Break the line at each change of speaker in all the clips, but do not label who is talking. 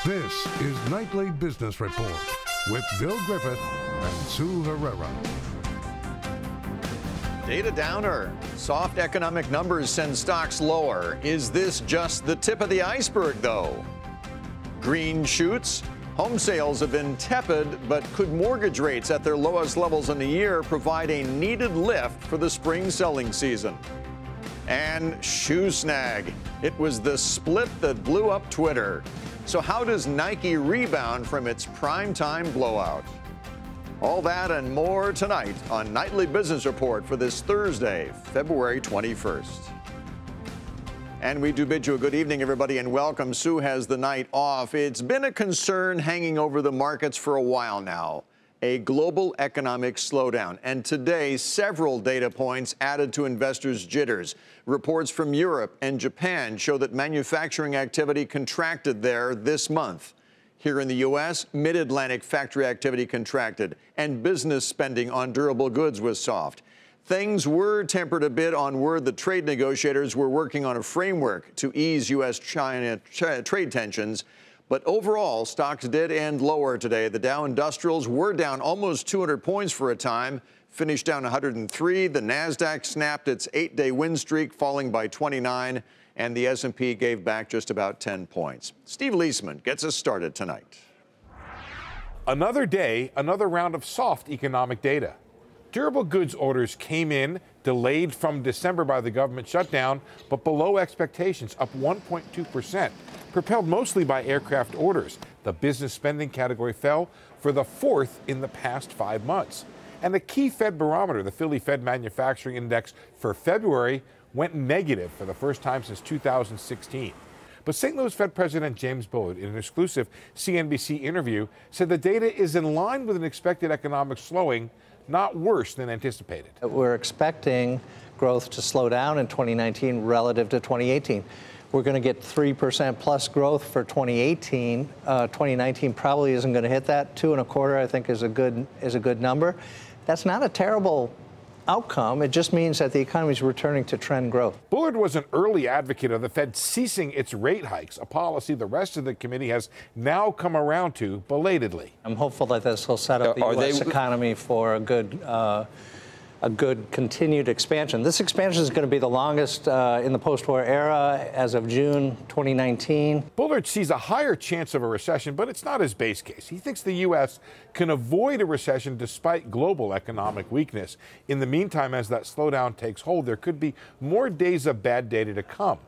This is Nightly Business Report with Bill Griffith and Sue Herrera.
Data downer. Soft economic numbers send stocks lower. Is this just the tip of the iceberg, though? Green shoots. Home sales have been tepid, but could mortgage rates at their lowest levels in a year provide a needed lift for the spring selling season? And shoe snag. It was the split that blew up Twitter. So how does Nike rebound from its primetime blowout? All that and more tonight on Nightly Business Report for this Thursday, February 21st. And we do bid you a good evening, everybody, and welcome. Sue has the night off. It's been a concern hanging over the markets for a while now, a global economic slowdown. And today, several data points added to investors' jitters. Reports from Europe and Japan show that manufacturing activity contracted there this month. Here in the U.S., mid-Atlantic factory activity contracted, and business spending on durable goods was soft. Things were tempered a bit on word that trade negotiators were working on a framework to ease U.S.-China trade tensions. But overall, stocks did end lower today. The Dow Industrials were down almost 200 points for a time, finished down 103. The NASDAQ snapped its 8-day win streak, falling by 29. And the S&P gave back just about 10 points. Steve Leisman gets us started tonight.
Another day, another round of soft economic data. Durable goods orders came in, delayed from December by the government shutdown, but below expectations, up 1.2%, propelled mostly by aircraft orders. The business spending category fell for the fourth in the past 5 months. And the key Fed barometer, the Philly Fed Manufacturing Index for February, went negative for the first time since 2016. But St. Louis Fed President James Bullard, in an exclusive CNBC interview, said the data is in line with an expected economic slowing, not worse than anticipated.
We're expecting growth to slow down in 2019 relative to 2018. We're going to get 3% plus growth for 2018. 2019 probably isn't going to hit that. 2.25%, I think, is a good number. That's not a terrible outcome. It just means that the economy is returning to trend growth.
Bullard was an early advocate of the Fed ceasing its rate hikes, a policy the rest of the committee has now come around to belatedly.
I'm hopeful that this will set up the U.S. economy for a good continued expansion. This expansion is going to be the longest in the post-war era as of June 2019.
Bullard sees a higher chance of a recession, but it's not his base case. He thinks the U.S. can avoid a recession despite global economic weakness. In the meantime, as that slowdown takes hold, there could be more days of bad data to come.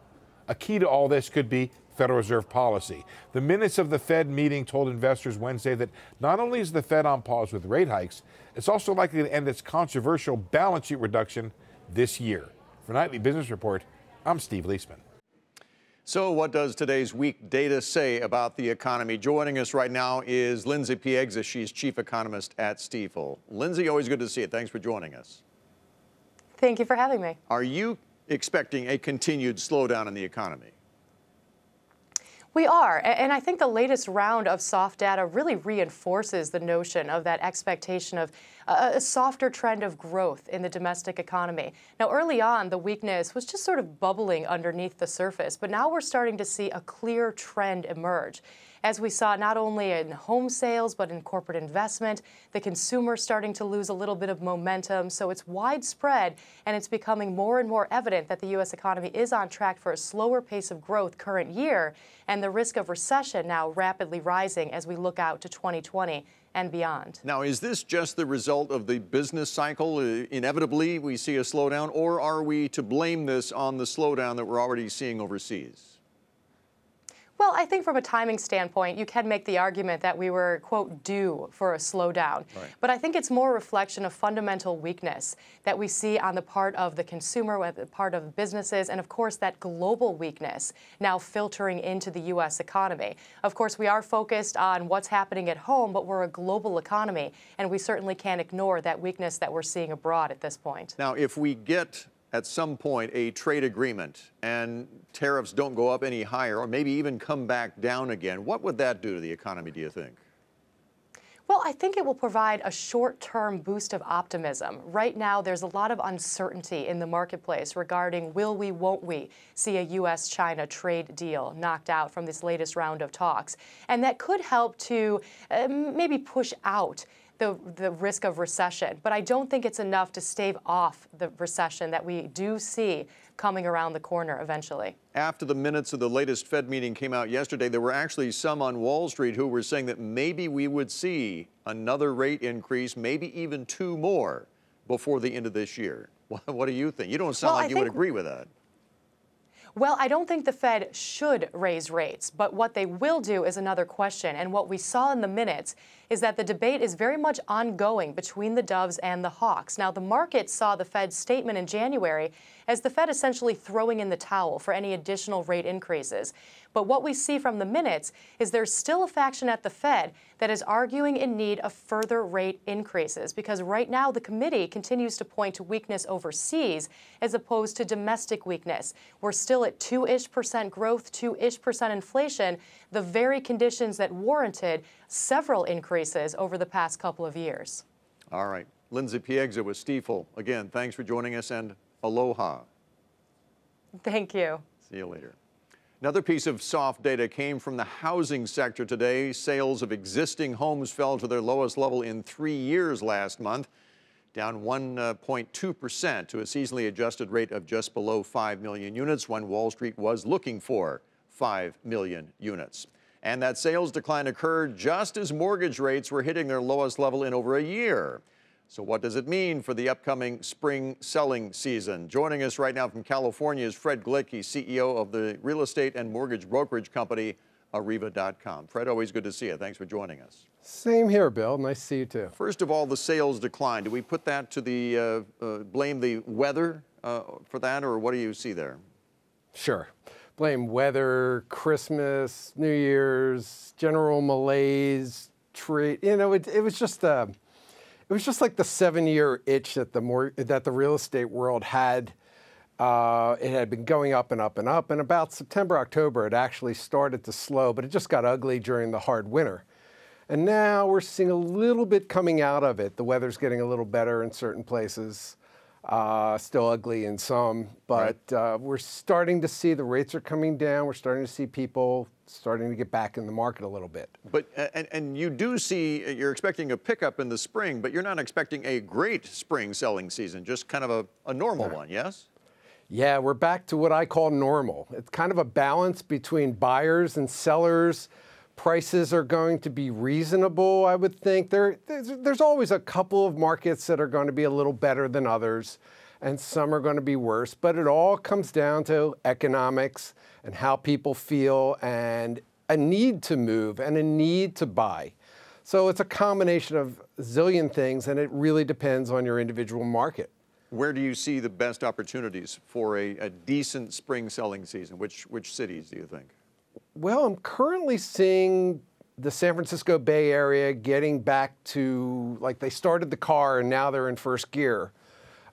A key to all this could be Federal Reserve policy. The minutes of the Fed meeting told investors Wednesday that not only is the Fed on pause with rate hikes, it's also likely to end its controversial balance sheet reduction this year. For Nightly Business Report, I'm Steve Leisman.
So what does today's weak data say about the economy? Joining us right now is Lindsey Piegza. She's chief economist at Stifel. Lindsey, always good to see you. Thanks for joining us.
Thank you for having me.
Are you expecting a continued slowdown in the economy?
We are, and I think the latest round of soft data really reinforces the notion of that expectation of a softer trend of growth in the domestic economy. Now, early on, the weakness was just sort of bubbling underneath the surface, but now we're starting to see a clear trend emerge. As we saw not only in home sales, but in corporate investment, the consumer starting to lose a little bit of momentum. So it's widespread, and it's becoming more and more evident that the U.S. economy is on track for a slower pace of growth current year, and the risk of recession now rapidly rising as we look out to 2020 and beyond.
Now, is this just the result of the business cycle? Inevitably, we see a slowdown, or are we to blame this on the slowdown that we're already seeing overseas?
Well, I think from a timing standpoint, you can make the argument that we were, quote, due for a slowdown. Right. But I think it's more a reflection of fundamental weakness that we see on the part of the consumer, on the part of businesses, and of course that global weakness now filtering into the U.S. economy. Of course, we are focused on what's happening at home, but we're a global economy, and we certainly can't ignore that weakness that we're seeing abroad at this point.
Now, if we get at some point a trade agreement and tariffs don't go up any higher or maybe even come back down again, what would that do to the economy, do you think?
Well, I think it will provide a short-term boost of optimism. Right now, there's a lot of uncertainty in the marketplace regarding will we, won't we see a U.S.-China trade deal knocked out from this latest round of talks. And that could help to maybe push out the risk of recession. But I don't think it's enough to stave off the recession that we do see coming around the corner eventually.
After the minutes of the latest Fed meeting came out yesterday, there were actually some on Wall Street who were saying that maybe we would see another rate increase, maybe even 2 more before the end of this year. What do you think? You don't sound like you would agree with that.
Well, I don't think the Fed should raise rates, but what they will do is another question. And what we saw in the minutes is that the debate is very much ongoing between the doves and the hawks. Now, the market saw the Fed's statement in January as the Fed essentially throwing in the towel for any additional rate increases. But what we see from the minutes is there's still a faction at the Fed that is arguing in need of further rate increases, because right now the committee continues to point to weakness overseas as opposed to domestic weakness. We're still at 2-ish% growth, 2-ish% inflation, the very conditions that warranted several increases over the past couple of years.
All right. Lindsey Piegza with Stifel. Again, thanks for joining us, and aloha.
Thank you.
See you later. Another piece of soft data came from the housing sector today. Sales of existing homes fell to their lowest level in 3 years last month, down 1.2% to a seasonally adjusted rate of just below 5 million units, when Wall Street was looking for 5 million units. And that sales decline occurred just as mortgage rates were hitting their lowest level in over a year. So what does it mean for the upcoming spring selling season? Joining us right now from California is Fred Glick. He's CEO of the real estate and mortgage brokerage company, Arriva.com. Fred, always good to see you. Thanks for joining us.
Same here, Bill. Nice to see you, too.
First of all, the sales decline. Do we put that to the, blame the weather for that, or what do you see there?
Sure. Blame weather, Christmas, New Year's, general malaise, trade. You know, it was just like the 7-year itch that the real estate world had. It had been going up and up and up, and about September, October, it actually started to slow, but it just got ugly during the hard winter. And now we're seeing a little bit coming out of it. The weather's getting a little better in certain places, still ugly in some, but we're starting to see the rates are coming down. We're starting to see people starting to get back in the market a little bit.
But and you do see, you're expecting a pickup in the spring, but you're not expecting a great spring selling season, just kind of a normal one, yes?
Yeah, we're back to what I call normal. It's kind of a balance between buyers and sellers. Prices are going to be reasonable, I would think. There's always a couple of markets that are going to be a little better than others, and some are going to be worse. But it all comes down to economics and how people feel, and a need to move and a need to buy. So it's a combination of a zillion things, and it really depends on your individual market.
Where do you see the best opportunities for a decent spring selling season? Which cities do you think?
Well, I'm currently seeing the San Francisco Bay Area getting back to, like, they started the car and now they're in first gear.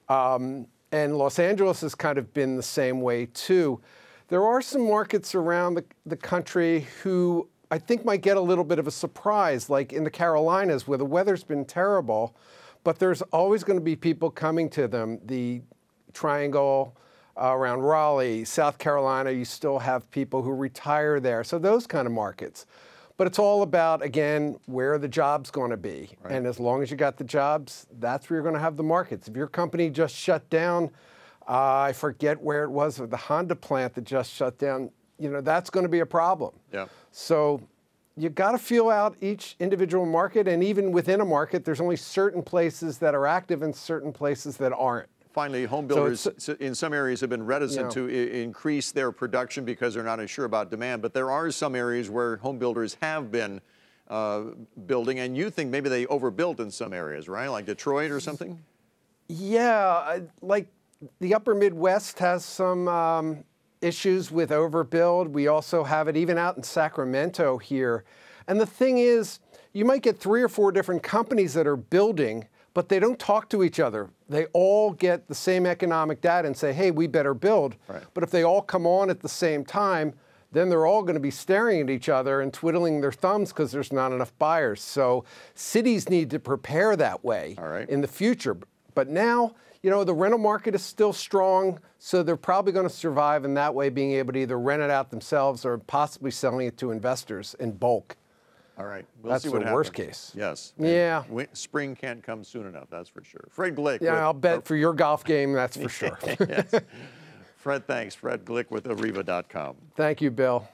And Los Angeles has kind of been the same way, too. There are some markets around the country who I think might get a little bit of a surprise, like in the Carolinas, where the weather's been terrible, but there's always going to be people coming to them. The Triangle, around Raleigh, South Carolina, you still have people who retire there. So those kind of markets. But it's all about, again, where are the jobs going to be? Right. And as long as you got the jobs, that's where you're going to have the markets. If your company just shut down, I forget where it was, the Honda plant that just shut down, you know, that's going to be a problem. Yeah. So you got to feel out each individual market. And even within a market, there's only certain places that are active and certain places that aren't.
Finally, home builders in some areas have been reticent to increase their production because they're not as sure about demand. But there are some areas where home builders have been building, and you think maybe they overbuilt in some areas, right? Like Detroit or something?
Yeah, like the upper Midwest has some issues with overbuild. We also have it even out in Sacramento here. And the thing is, you might get 3 or 4 different companies that are building, but they don't talk to each other. They all get the same economic data and say, hey, we better build. Right. But if they all come on at the same time, then they're all going to be staring at each other and twiddling their thumbs because there's not enough buyers. So cities need to prepare that way in the future. But now, you know, the rental market is still strong, so they're probably going to survive in that way, being able to either rent it out themselves or possibly selling it to investors in bulk.
All right.
That's
see what
the
happens.
worst case.
Yes.
Yeah.
Spring can't come soon enough, that's for sure. Fred Glick.
Yeah, I'll bet for your golf game, that's for sure.
Yes. Fred, thanks. Fred Glick with Arriva.com.
Thank you, Bill.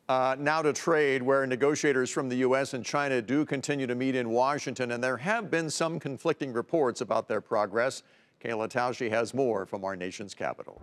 Now to trade, where negotiators from the U.S. and China do continue to meet in Washington, and there have been some conflicting reports about their progress. Kayla Tausche has more from our nation's capital.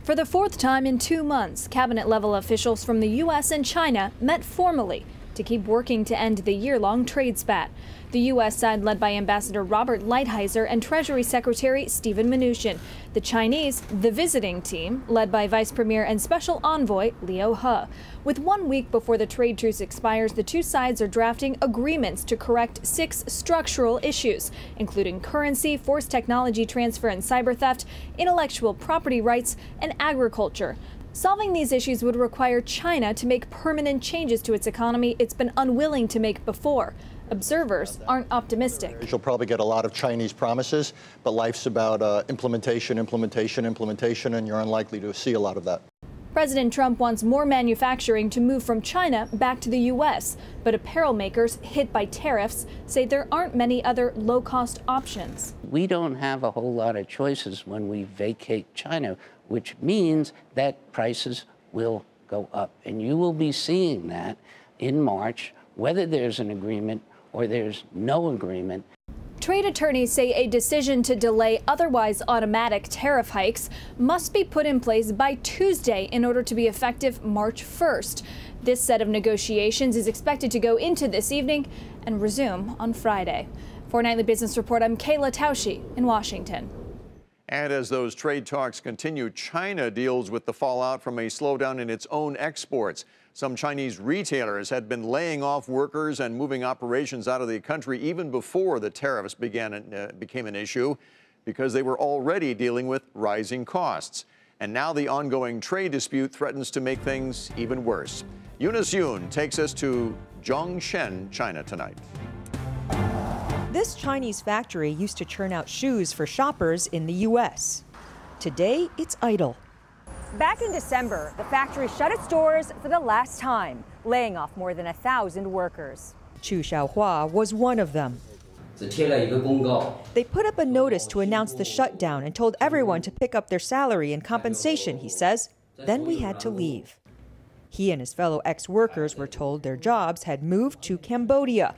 For the fourth time in 2 months, cabinet-level officials from the U.S. and China met formally to keep working to end the year-long trade spat. The U.S. side led by Ambassador Robert Lighthizer and Treasury Secretary Steven Mnuchin. The Chinese, the visiting team, led by Vice Premier and Special Envoy Liu He. With 1 week before the trade truce expires, the two sides are drafting agreements to correct 6 structural issues, including currency, forced technology transfer and cyber theft, intellectual property rights, and agriculture. Solving these issues would require China to make permanent changes to its economy it's been unwilling to make before. Observers aren't optimistic.
You'll probably get a lot of Chinese promises, but life's about implementation, and you're unlikely to see a lot of that.
President Trump wants more manufacturing to move from China back to the U.S., but apparel makers hit by tariffs say there aren't many other low-cost options.
We don't have a whole lot of choices when we vacate China, which means that prices will go up. And you will be seeing that in March, whether there's an agreement or there's no agreement.
Trade attorneys say a decision to delay otherwise automatic tariff hikes must be put in place by Tuesday in order to be effective March 1st. This set of negotiations is expected to go into this evening and resume on Friday. For Nightly Business Report, I'm Kayla Tausche in Washington.
And as those trade talks continue, China deals with the fallout from a slowdown in its own exports. Some Chinese retailers had been laying off workers and moving operations out of the country even before the tariffs became an issue, because they were already dealing with rising costs. And now the ongoing trade dispute threatens to make things even worse. Eunice Yoon takes us to Zhongshan, China tonight.
This Chinese factory used to churn out shoes for shoppers in the U.S. Today, it's idle.
Back in December, the factory shut its doors for the last time, laying off more than 1,000 workers.
Chu Xiaohua was one of them. They put up a notice to announce the shutdown and told everyone to pick up their salary and compensation, he says. Then we had to leave. He and his fellow ex-workers were told their jobs had moved to Cambodia,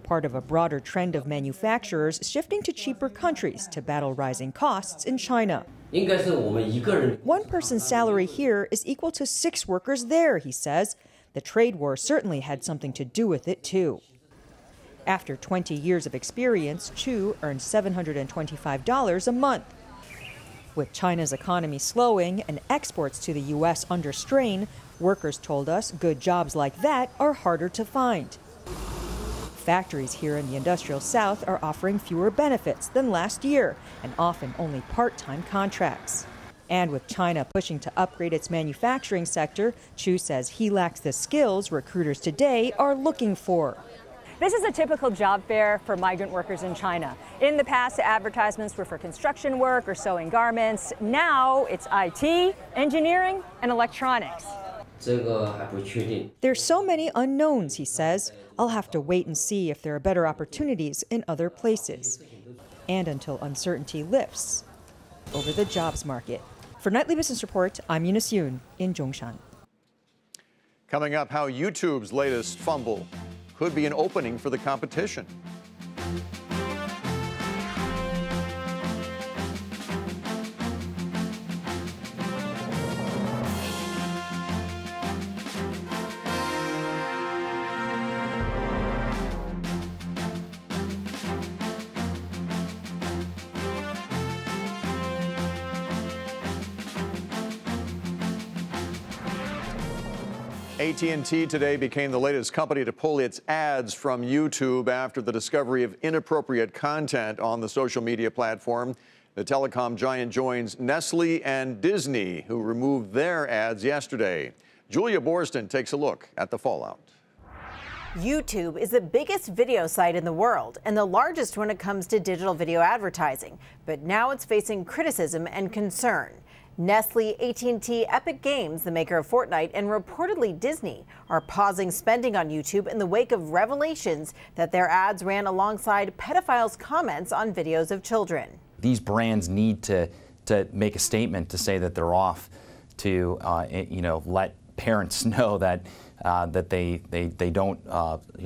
part of a broader trend of manufacturers shifting to cheaper countries to battle rising costs in China. One person's salary here is equal to 6 workers there, he says. The trade war certainly had something to do with it, too. After 20 years of experience, Chu earned $725 a month. With China's economy slowing and exports to the U.S. under strain, workers told us good jobs like that are harder to find. Factories here in the industrial South are offering fewer benefits than last year, and often only part-time contracts. And with China pushing to upgrade its manufacturing sector, Chu says he lacks the skills recruiters today are looking for.
This is a typical job fair for migrant workers in China. In the past, advertisements were for construction work or sewing garments. Now it's IT, engineering, and electronics.
There's so many unknowns, he says. I'll have to wait and see if there are better opportunities in other places. And until uncertainty lifts over the jobs market. For Nightly Business Report, I'm Eunice Yoon in Zhongshan.
Coming up, how YouTube's latest fumble could be an opening for the competition. AT&T today became the latest company to pull its ads from YouTube after the discovery of inappropriate content on the social media platform. The telecom giant joins Nestle and Disney, who removed their ads yesterday. Julia Borston takes a look at the fallout.
YouTube is the biggest video site in the world and the largest when it comes to digital video advertising. But now it's facing criticism and concern. Nestle, AT&T, Epic Games, the maker of Fortnite, and reportedly Disney are pausing spending on YouTube in the wake of revelations that their ads ran alongside pedophiles' comments on videos of children.
These brands need to make a statement to say that they're off, to let parents know that they don't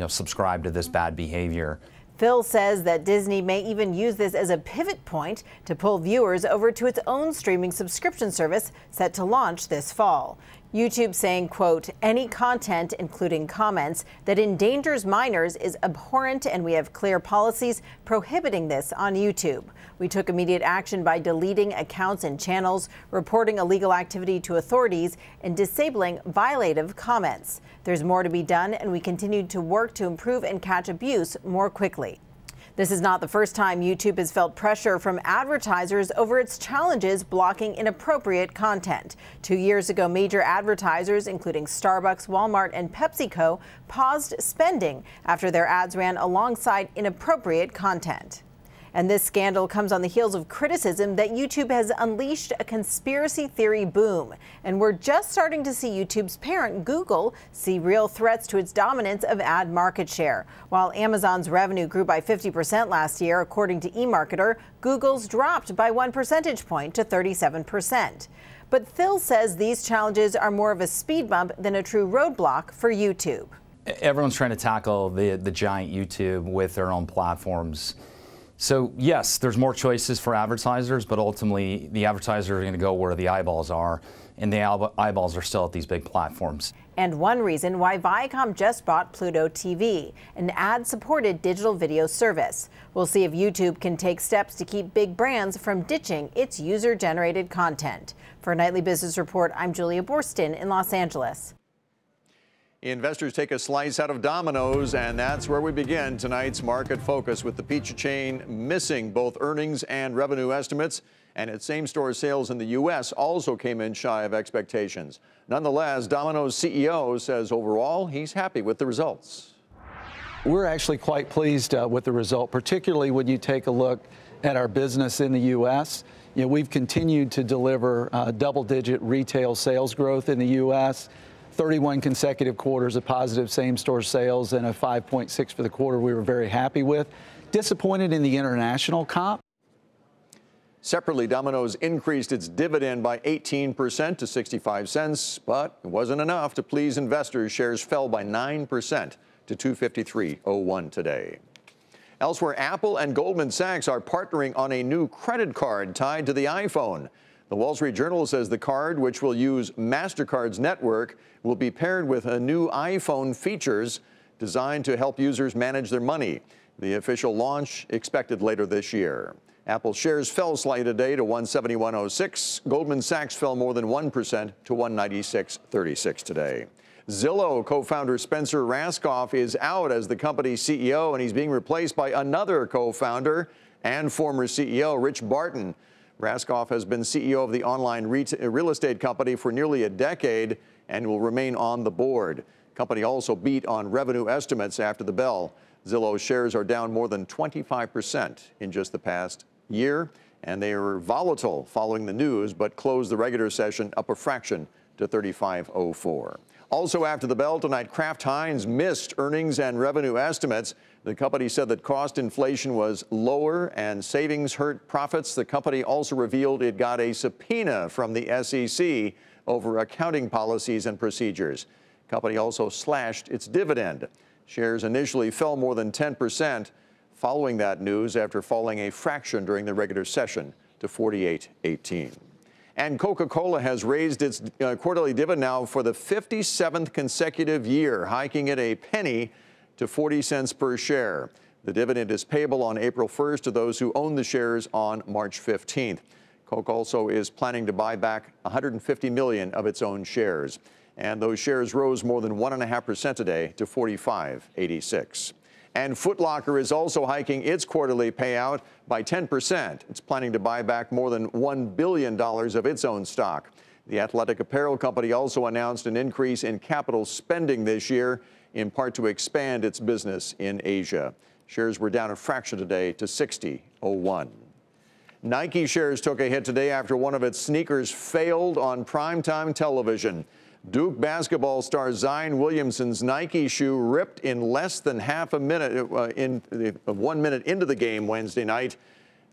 subscribe to this bad behavior.
Phil says that Disney may even use this as a pivot point to pull viewers over to its own streaming subscription service set to launch this fall. YouTube saying, quote, any content, including comments, that endangers minors is abhorrent, and we have clear policies prohibiting this on YouTube. We took immediate action by deleting accounts and channels, reporting illegal activity to authorities, and disabling violative comments. There's more to be done, and we continue to work to improve and catch abuse more quickly. This is not the first time YouTube has felt pressure from advertisers over its challenges blocking inappropriate content. 2 years ago, major advertisers, including Starbucks, Walmart, and PepsiCo, paused spending after their ads ran alongside inappropriate content. And this scandal comes on the heels of criticism that YouTube has unleashed a conspiracy theory boom. And we're just starting to see YouTube's parent, Google, see real threats to its dominance of ad market share. While Amazon's revenue grew by 50% last year, according to eMarketer, Google's dropped by 1 percentage point to 37%. But Phil says these challenges are more of a speed bump than a true roadblock for YouTube.
Everyone's trying to tackle the giant YouTube with their own platforms. So yes, there's more choices for advertisers, but ultimately the advertisers are going to go where the eyeballs are, and the eyeballs are still at these big platforms.
And one reason why Viacom just bought Pluto TV, an ad-supported digital video service. We'll see if YouTube can take steps to keep big brands from ditching its user-generated content. For Nightly Business Report, I'm Julia Borston in Los Angeles.
Investors take a slice out of Domino's, and that's where we begin tonight's market focus, with the pizza chain missing both earnings and revenue estimates, and its same-store sales in the U.S. also came in shy of expectations. Nonetheless, Domino's CEO says overall he's happy with the results.
We're actually quite pleased with the result, particularly when you take a look at our business in the U.S. We've continued to deliver double-digit retail sales growth in the U.S., 31 consecutive quarters of positive same-store sales, and a 5.6 for the quarter we were very happy with. Disappointed in the international comp.
Separately, Domino's increased its dividend by 18% to 65 cents, but it wasn't enough to please investors. Shares fell by 9% to $253.01 today. Elsewhere, Apple and Goldman Sachs are partnering on a new credit card tied to the iPhone. The Wall Street Journal says the card, which will use MasterCard's network, will be paired with a new iPhone features designed to help users manage their money. The official launch expected later this year. Apple shares fell slightly today to 171.06. Goldman Sachs fell more than 1% to 196.36 today. Zillow co-founder Spencer Rascoff is out as the company's CEO, and he's being replaced by another co-founder and former CEO, Rich Barton. Rascoff has been CEO of the online real estate company for nearly a decade and will remain on the board. The company also beat on revenue estimates after the bell. Zillow shares are down more than 25% in just the past year, and they are volatile following the news, but closed the regular session up a fraction to 35.04. Also after the bell tonight, Kraft Heinz missed earnings and revenue estimates. The company said that cost inflation was lower and savings hurt profits. The company also revealed it got a subpoena from the SEC over accounting policies and procedures. The company also slashed its dividend. Shares initially fell more than 10% following that news, after falling a fraction during the regular session to 48.18. And Coca-Cola has raised its quarterly dividend now for the 57th consecutive year, hiking it a penny to 40 cents per share. The dividend is payable on April 1st to those who own the shares on March 15th. Coke also is planning to buy back 150 million of its own shares. And those shares rose more than 1.5% today to 45.86. And Foot Locker is also hiking its quarterly payout by 10%. It's planning to buy back more than $1 billion of its own stock. The athletic apparel company also announced an increase in capital spending this year, in part to expand its business in Asia. Shares were down a fraction today to 60.01. Nike shares took a hit today after one of its sneakers failed on primetime television. Duke basketball star Zion Williamson's Nike shoe ripped in less than half a minute, 1 minute into the game Wednesday night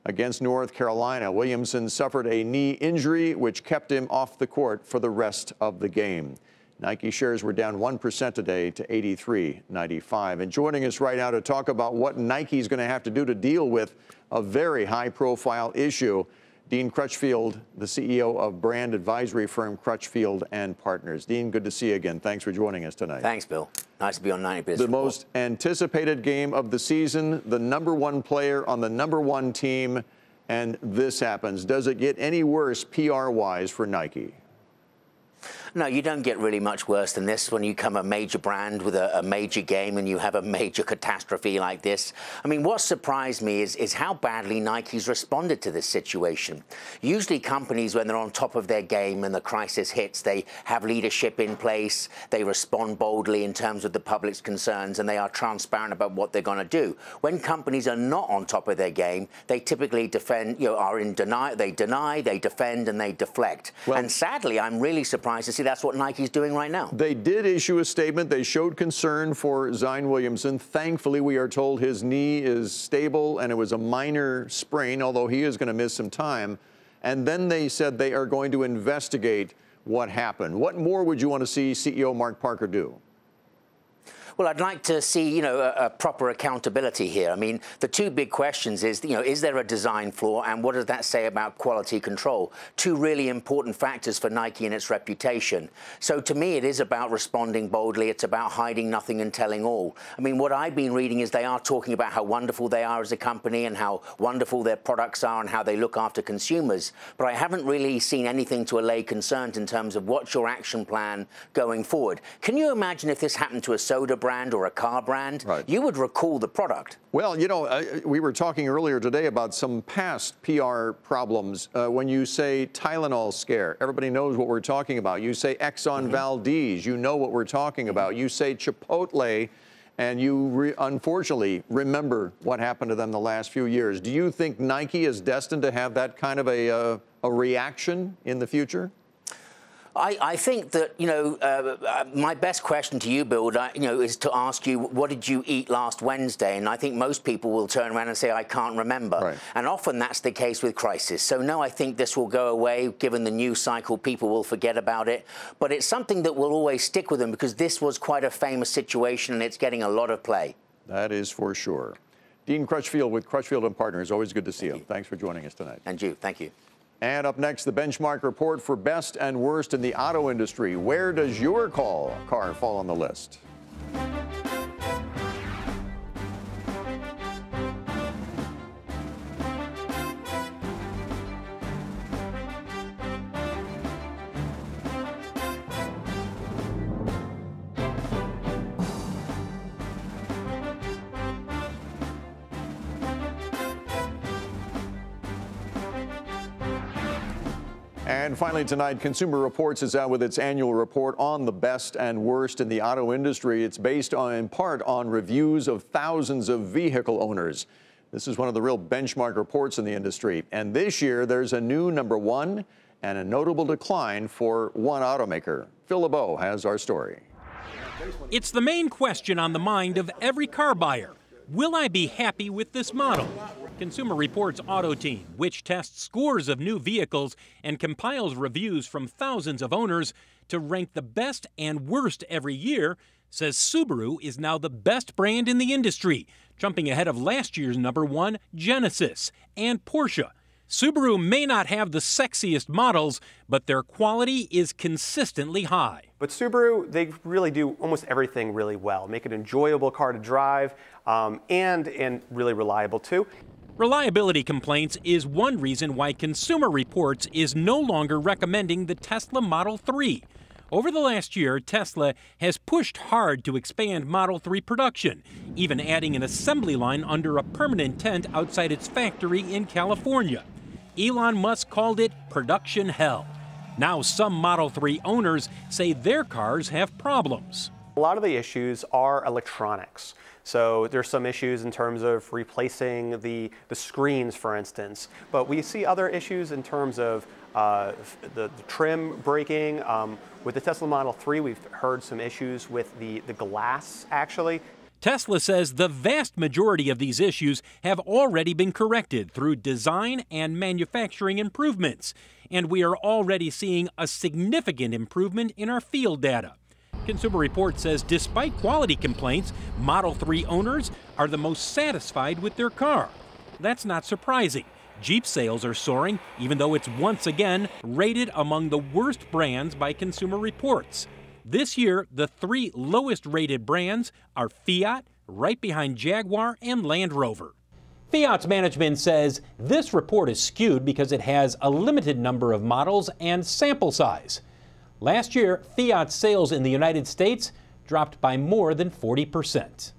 against North Carolina. Williamson suffered a knee injury, which kept him off the court for the rest of the game. Nike shares were down 1% today to 83.95. And joining us right now to talk about what Nike's going to have to do to deal with a very high-profile issue, Dean Crutchfield, the CEO of brand advisory firm Crutchfield and Partners. Dean, good to see you again. Thanks for joining us tonight.
Thanks, Bill. Nice to be on 90 Business
The
Report.
most anticipated game of the season, the #1 player on the #1 team, and this happens. Does it get any worse PR-wise for Nike?
No, you don't get really much worse than this when you come a major brand with a major game and you have a major catastrophe like this. I mean, what surprised me is how badly Nike's responded to this situation. Usually companies, when they're on top of their game and the crisis hits, they have leadership in place, they respond boldly in terms of the public's concerns, and they are transparent about what they're going to do. When companies are not on top of their game, they typically defend, are in deny, they defend, and they deflect. Well, and sadly, I'm really surprised to see that's what Nike's doing right now.
They did issue a statement. They showed concern for Zion Williamson. Thankfully, we are told his knee is stable and it was a minor sprain, although he is going to miss some time. And then they said they are going to investigate what happened. What more would you want to see CEO Mark Parker do?
Well, I'd like to see, a proper accountability here. I mean, the two big questions is, is there a design flaw, and what does that say about quality control? Two really important factors for Nike and its reputation. So to me, it is about responding boldly. It's about hiding nothing and telling all. I mean, what I've been reading is they are talking about how wonderful they are as a company and how wonderful their products are and how they look after consumers. But I haven't really seen anything to allay concerns in terms of what's your action plan going forward. Can you imagine if this happened to a soda brand or a car brand? Right. You would recall the product.
Well, we were talking earlier today about some past PR problems. When you say Tylenol scare, everybody knows what we're talking about. You say Exxon Valdez, you know what we're talking about. You say Chipotle, and you unfortunately remember what happened to them the last few years. Do you think Nike is destined to have that kind of a reaction in the future?
I think that, my best question to you, Bill, is to ask you, what did you eat last Wednesday? And I think most people will turn around and say, I can't remember. Right. And often that's the case with crisis. So, no, I think this will go away. Given the news cycle, people will forget about it. But it's something that will always stick with them because this was quite a famous situation and it's getting a lot of play.
That is for sure. Dean Crutchfield with Crutchfield and Partners. Always good to see you. Thanks for joining us tonight.
And you. Thank you.
And up next, the benchmark report for best and worst in the auto industry. Where does your car fall on the list? And finally tonight, Consumer Reports is out with its annual report on the best and worst in the auto industry. It's based in part on reviews of thousands of vehicle owners. This is one of the real benchmark reports in the industry. And this year, there's a new #1 and a notable decline for one automaker. Phil LeBeau has our story.
It's the main question on the mind of every car buyer. Will I be happy with this model? Consumer Reports Auto Team, which tests scores of new vehicles and compiles reviews from thousands of owners to rank the best and worst every year, says Subaru is now the best brand in the industry, jumping ahead of last year's #1, Genesis, and Porsche. Subaru may not have the sexiest models, but their quality is consistently high.
But Subaru, they really do almost everything really well. Make an enjoyable car to drive and really reliable too.
Reliability complaints is one reason why Consumer Reports is no longer recommending the Tesla Model 3. Over the last year, Tesla has pushed hard to expand Model 3 production, even adding an assembly line under a permanent tent outside its factory in California. Elon Musk called it production hell. Now some Model 3 owners say their cars have problems.
A lot of the issues are electronics. So there's some issues in terms of replacing the screens, for instance. But we see other issues in terms of the trim breaking. With the Tesla Model 3, we've heard some issues with the glass, actually.
Tesla says the vast majority of these issues have already been corrected through design and manufacturing improvements. And we are already seeing a significant improvement in our field data. Consumer Reports says despite quality complaints, Model 3 owners are the most satisfied with their car. That's not surprising. Jeep sales are soaring, even though it's once again rated among the worst brands by Consumer Reports. This year, the 3 lowest rated brands are Fiat, right behind Jaguar and Land Rover. Fiat's management says this report is skewed because it has a limited number of models and sample size. Last year, Fiat's sales in the United States dropped by more than 40%.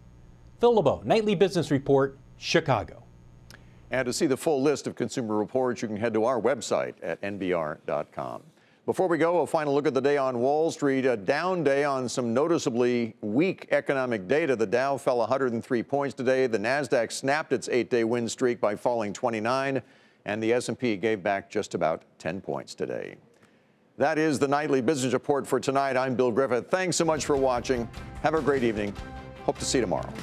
Phil LeBeau, Nightly Business Report, Chicago.
And to see the full list of Consumer Reports, you can head to our website at nbr.com. Before we go, a final look at the day on Wall Street. A down day on some noticeably weak economic data. The Dow fell 103 points today. The Nasdaq snapped its 8-day win streak by falling 29, and the S&P gave back just about 10 points today. That is the Nightly Business Report for tonight. I'm Bill Griffith. Thanks so much for watching. Have a great evening. Hope to see you tomorrow.